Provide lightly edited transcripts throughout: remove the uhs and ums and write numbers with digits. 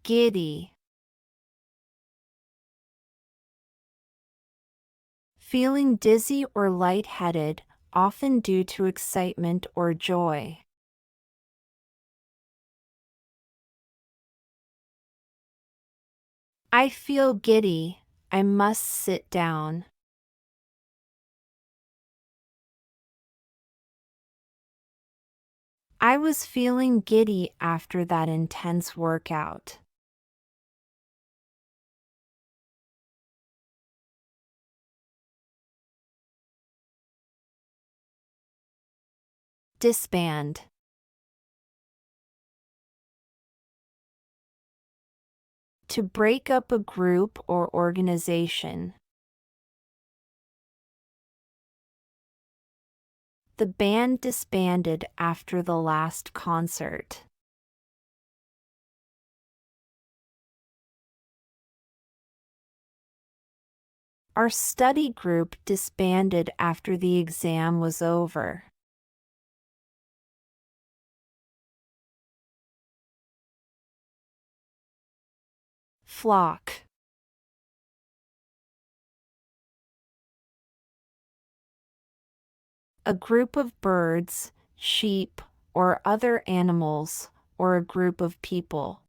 Giddy. Feeling dizzy or lightheaded, often due to excitement or joy. I feel giddy. I must sit down. I was feeling giddy after that intense workout. Disband. To break up a group or organization. The band disbanded after the last concert. Our study group disbanded after the exam was over. Flock. A group of birds, sheep, or other animals, or a group of people.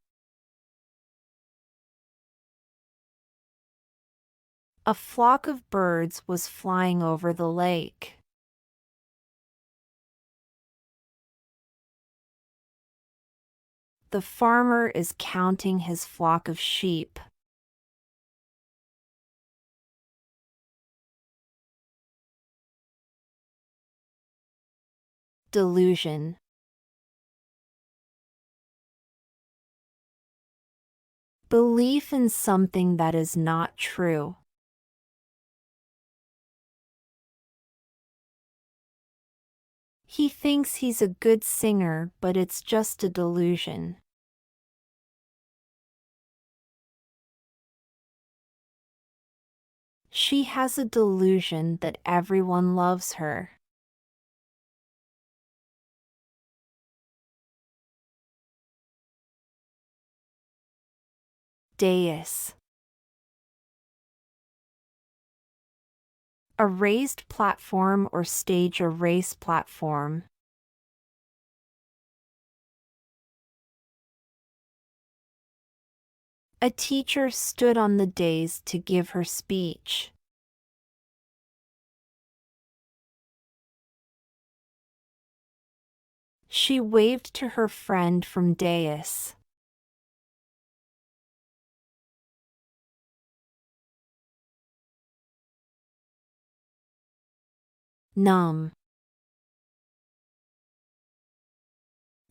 A flock of birds was flying over the lake. The farmer is counting his flock of sheep. Delusion. Belief in something that is not true. He thinks he's a good singer, but it's just a delusion. She has a delusion that everyone loves her. Dais. A raised platform or stage, a race platform. A teacher stood on the dais to give her speech. She waved to her friend from dais. Numb.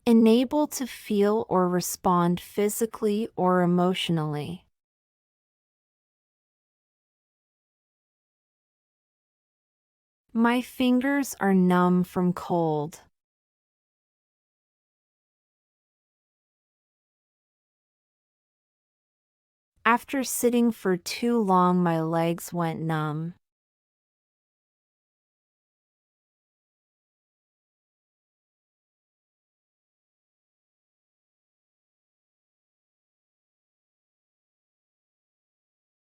Unable to feel or respond physically or emotionally. My fingers are numb from cold. After sitting for too long, my legs went numb.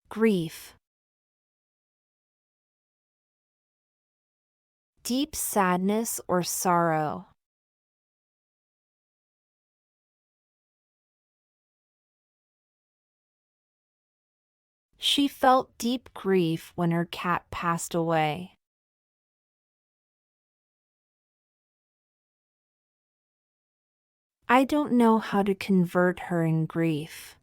Grief. Deep sadness or sorrow. She felt deep grief when her cat passed away. I don't know how to convert her in grief.